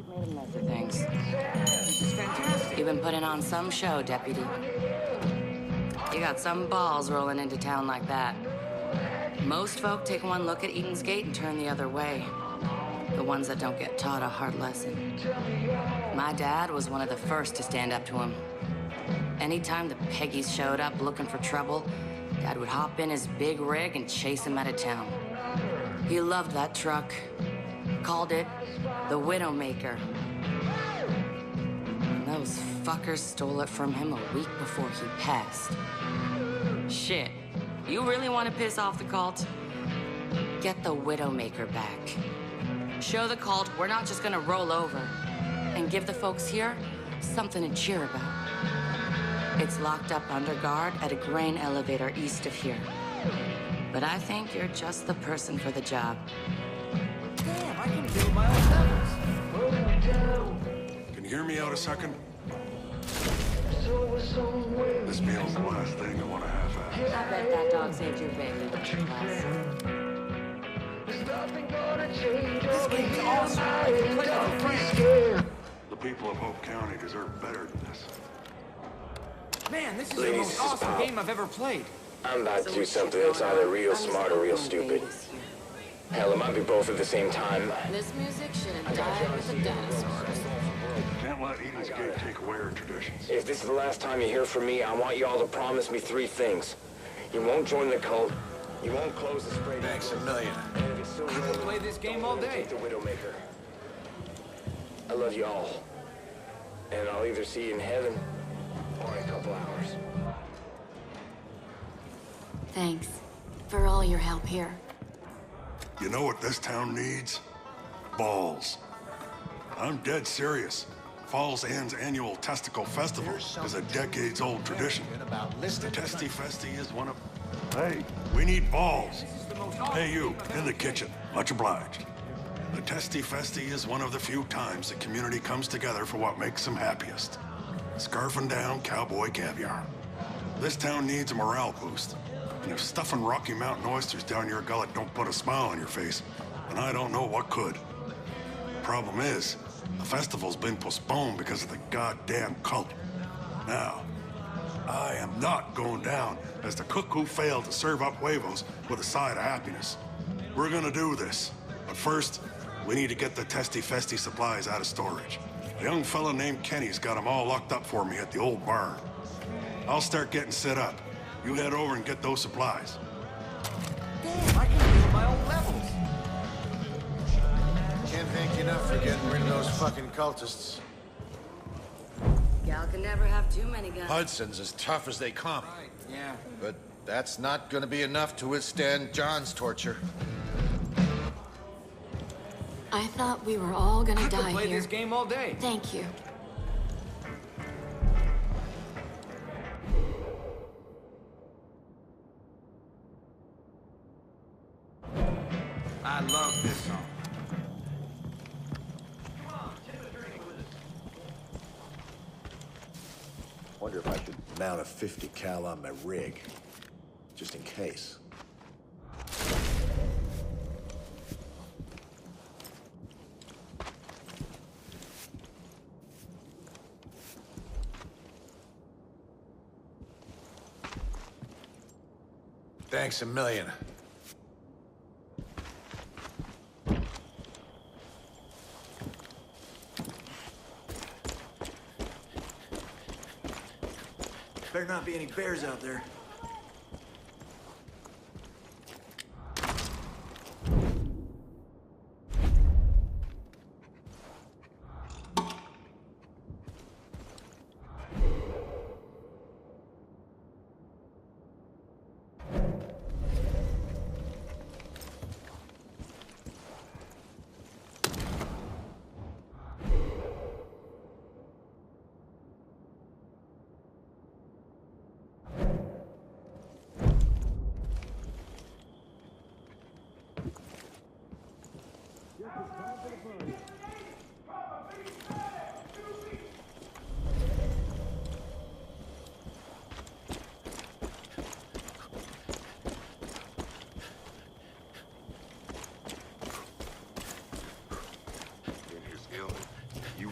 made a mess of things. This is fantastic. You've been putting on some show, Deputy. You got some balls rolling into town like that. Most folk take one look at Eden's Gate and turn the other way. The ones that don't get taught a hard lesson. My dad was one of the first to stand up to him. Anytime the Peggies showed up looking for trouble, Dad would hop in his big rig and chase him out of town. He loved that truck. Called it the Widowmaker. And those fuckers stole it from him a week before he passed. Shit, you really want to piss off the cult? Get the Widowmaker back. Show the cult we're not just gonna roll over. And give the folks here something to cheer about. It's locked up under guard at a grain elevator east of here. But I think you're just the person for the job. Damn, I can build my own levels. Can you hear me out a second? This meal's the last thing I want to have. I bet that dog saved your baby. This game's awesome. I can play with a friend. The people of Hope County deserve better than this. Man, this is the most awesome game I've ever played. I'm about to do something that's either real smart or real stupid. Hell, it might be both at the same time. This music should have died with the dinosaurs. Can't let Eden's Gate take away our traditions. If this is the last time you hear from me, I want you all to promise me 3 things. You won't join the cult, you won't close the spray. Thanks a million. And if it's still I could play this game all day. take the Widowmaker. I love you all. And I'll either see you in heaven or in a couple hours. Thanks for all your help here. You know what this town needs? Balls. I'm dead serious. Falls Ann's annual Testicle Festival is a decades-old tradition. The Testy Festy is one of... Hey, we need balls. Hey, you, in the kitchen. Much obliged. The Testy Festy is one of the few times the community comes together for what makes them happiest. Scarfing down cowboy caviar. This town needs a morale boost. And if stuffing Rocky Mountain oysters down your gullet don't put a smile on your face, then I don't know what could. The problem is, the festival's been postponed because of the goddamn cult. Now, I am not going down as the cook who failed to serve up huevos with a side of happiness. We're gonna do this. But first, we need to get the Testy Festy supplies out of storage. A young fella named Kenny's got them all locked up for me at the old barn. I'll start getting set up. You head over and get those supplies. Damn, I can build my own levels. Can't thank you enough for getting rid of those fucking cultists. Gal can never have too many guns. Hudson's as tough as they come. Right, yeah. But that's not gonna be enough to withstand John's torture. I thought we were all gonna I could die play here. this game all day. Thank you. I love this song. Wonder if I could mount a 50 cal on my rig, just in case. Thanks a million. Better not be any bears out there.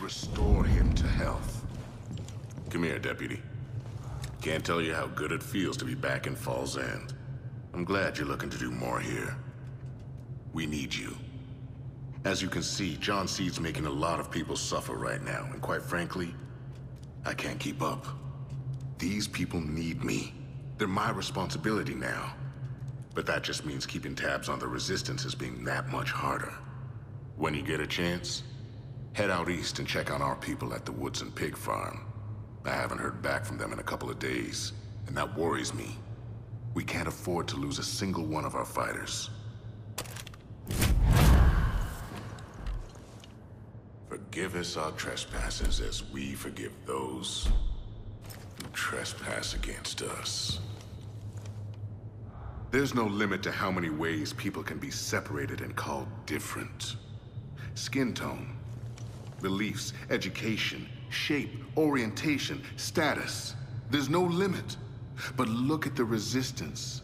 restore him to health. Come here, Deputy. Can't tell you how good it feels to be back in Falls End. I'm glad you're looking to do more here. We need you. As you can see, John Seed's making a lot of people suffer right now, and quite frankly, I can't keep up. These people need me. They're my responsibility now. But that just means keeping tabs on the resistance is being that much harder. When you get a chance, head out east and check on our people at the Woods and Pig Farm. I haven't heard back from them in a couple of days, and that worries me. We can't afford to lose a single one of our fighters. Forgive us our trespasses as we forgive those who trespass against us. There's no limit to how many ways people can be separated and called different. Skin tone, beliefs, education, shape, orientation, status. There's no limit. But look at the resistance.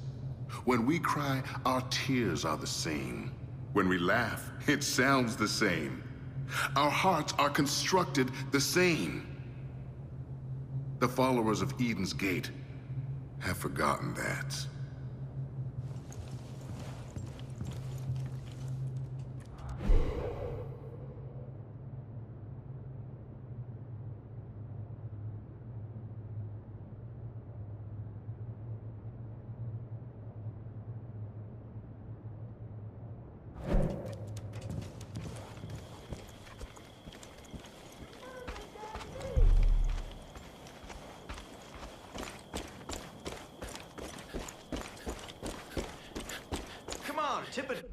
When we cry, our tears are the same. When we laugh, it sounds the same. Our hearts are constructed the same. The followers of Eden's Gate have forgotten that. Come on, tip it.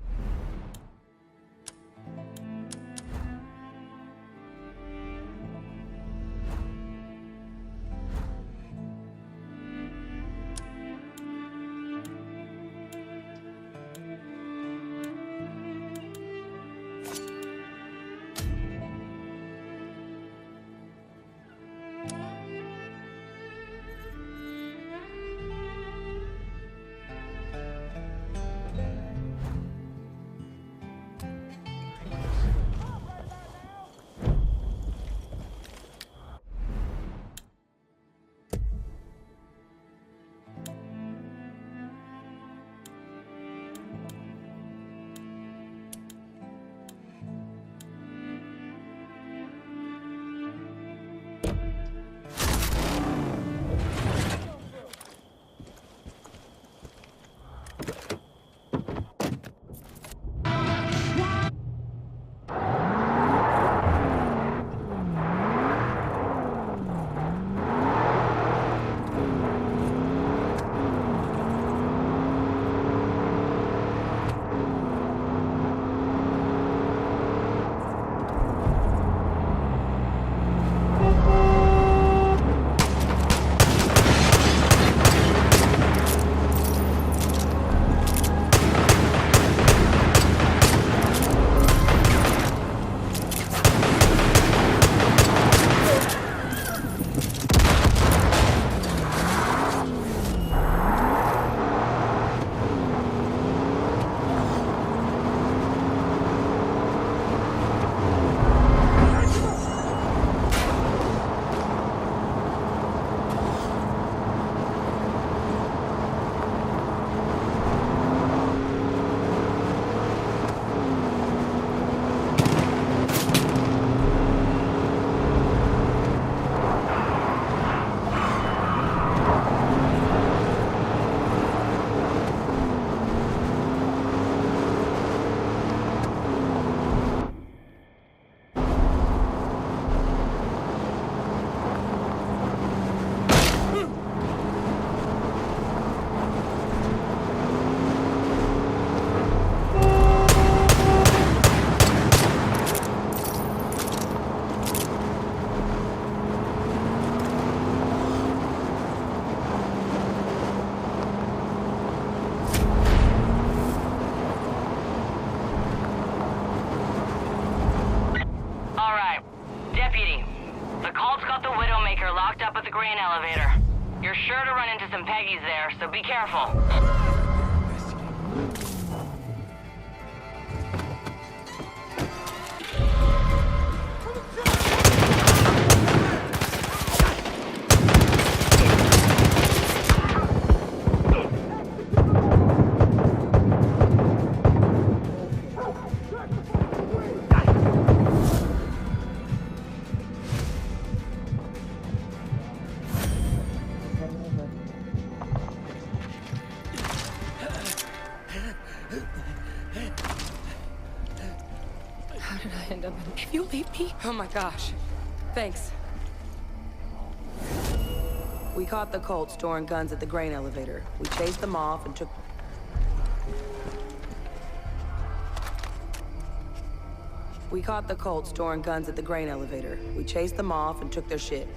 the Widowmaker locked up at the grain elevator. You're sure to run into some Peggies there, so be careful. end up if you leave me. Oh my gosh. Thanks. We caught the Colts storing guns at the grain elevator. We chased them off and took... We caught the Colts storing guns at the grain elevator. We chased them off and took their shit.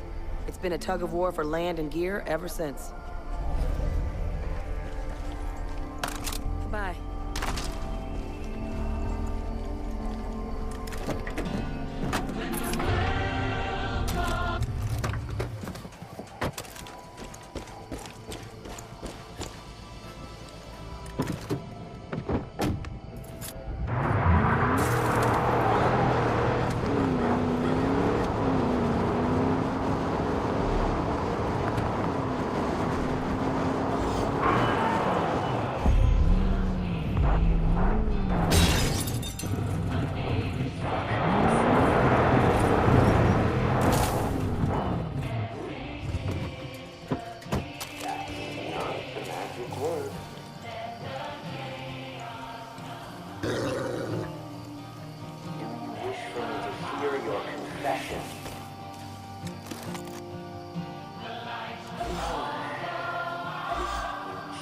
It's been a tug of war for land and gear ever since. Goodbye.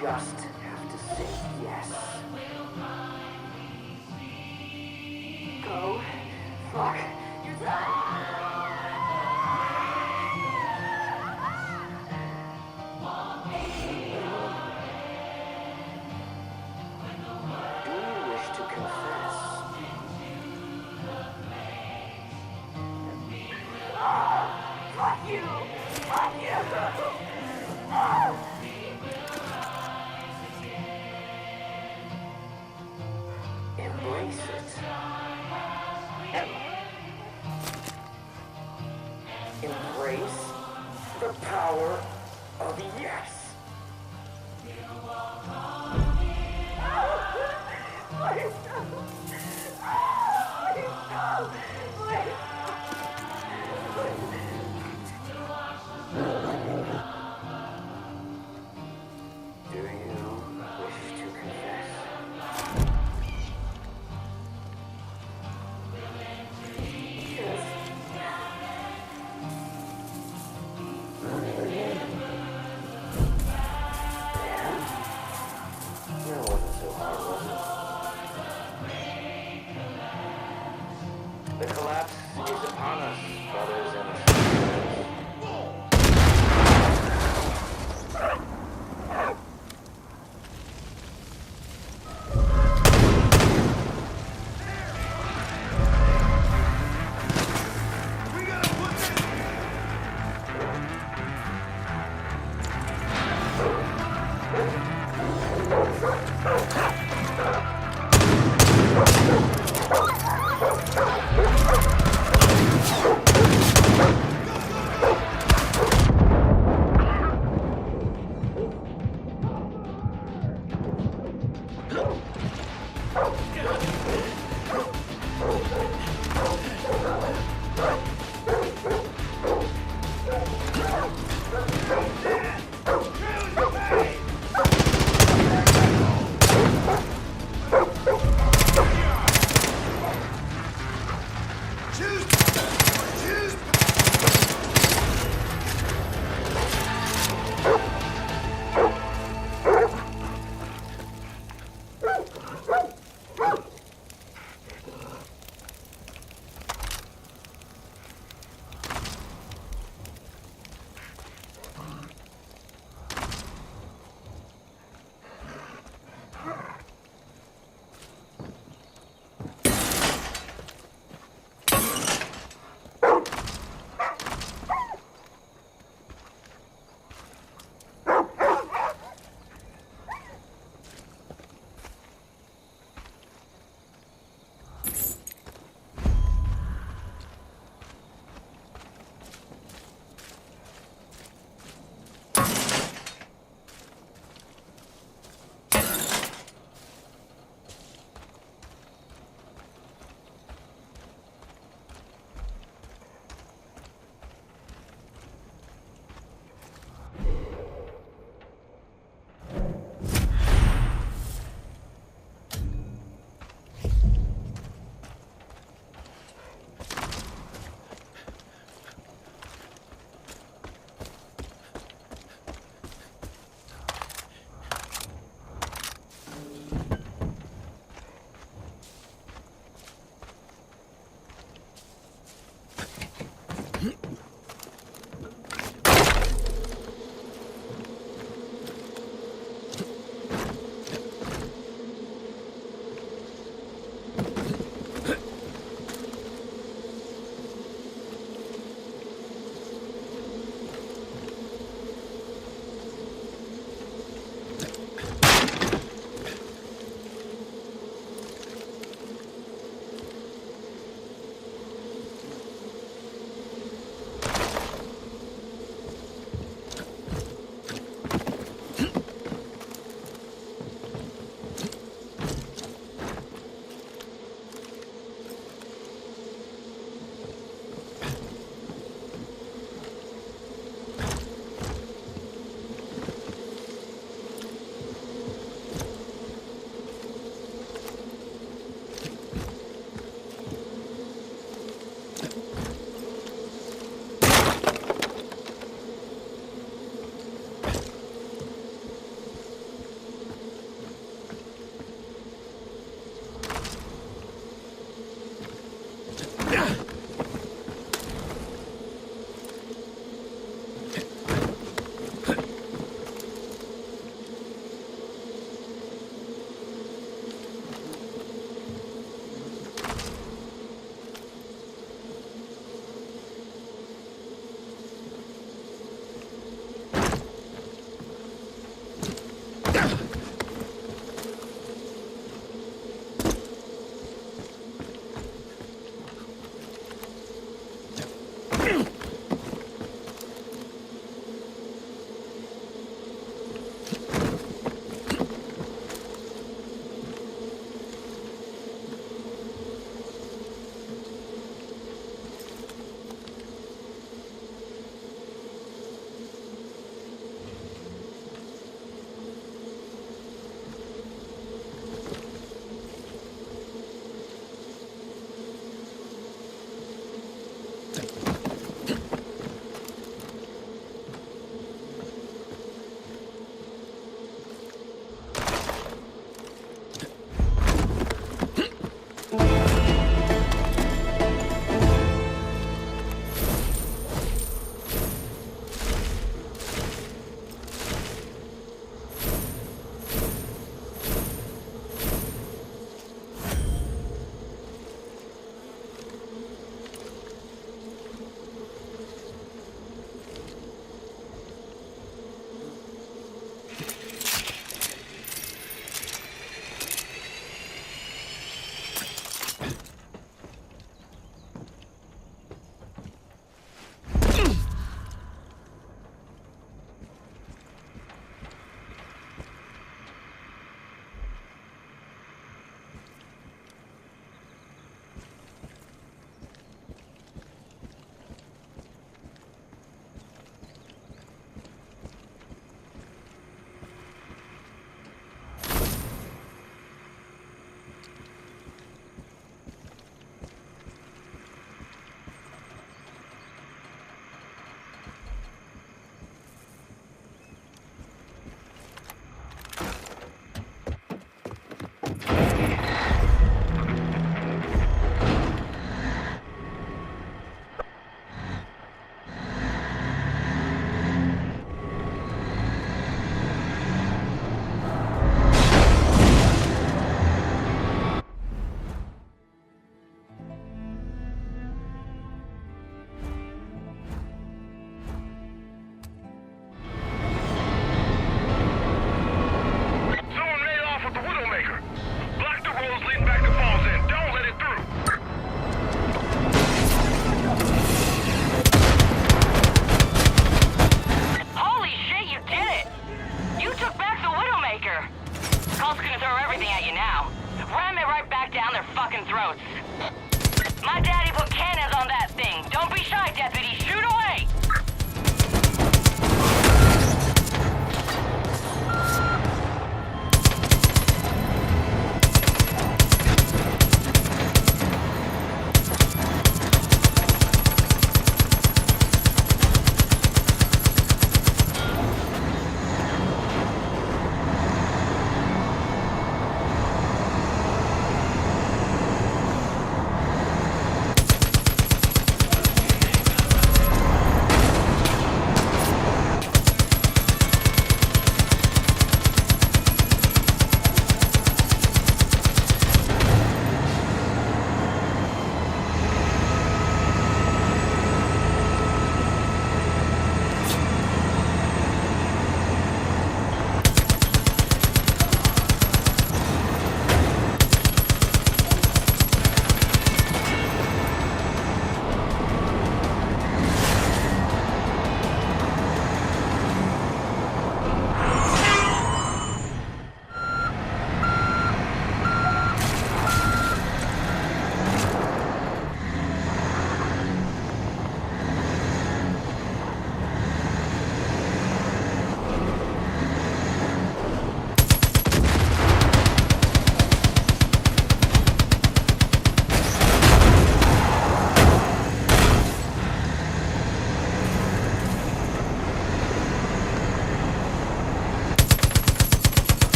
Just have to say yes. Go. Fuck. You're Do you wish to confess? Fuck you! Fuck you! Embrace it. Embrace the power of yes. Please no. Please no. Please. Do you wish to confess? The collapse is upon us, brothers and sisters.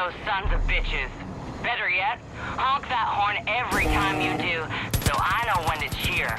those sons of bitches. Better yet, honk that horn every time you do, so I know when to cheer.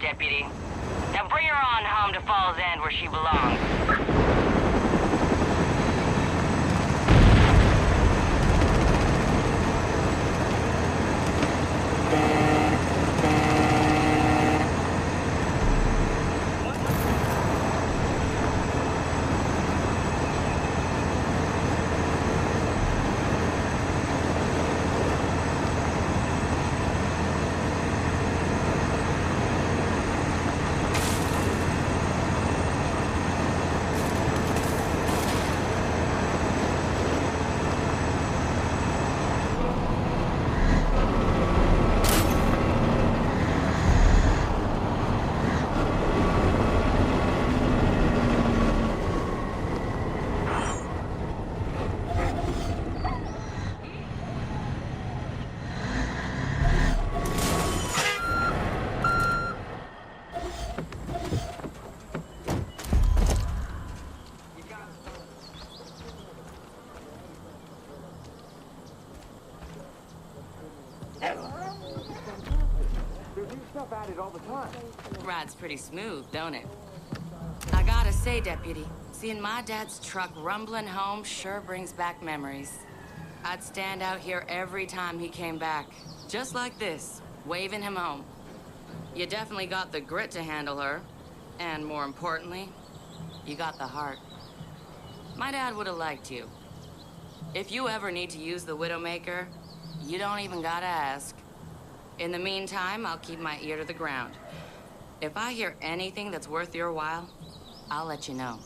Deputy. Now bring her on home to Falls End where she belongs. Rides pretty smooth, don't it? I gotta say, Deputy, seeing my dad's truck rumbling home sure brings back memories. I'd stand out here every time he came back, just like this, waving him home. You definitely got the grit to handle her, and more importantly, you got the heart. My dad would have liked you. If you ever need to use the Widowmaker, you don't even gotta ask. In the meantime, I'll keep my ear to the ground. If I hear anything that's worth your while, I'll let you know.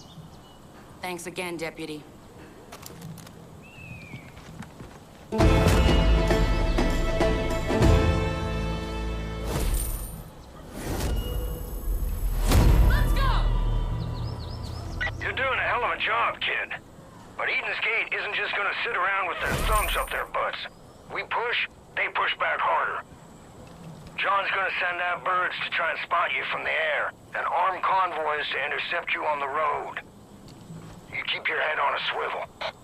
Thanks again, Deputy. Let's go! You're doing a hell of a job, kid. But Eden's Gate isn't just gonna sit around with their thumbs up their butts. We push, they push back harder. John's gonna send out birds to try and spot you from the air, and armed convoys to intercept you on the road. You keep your head on a swivel.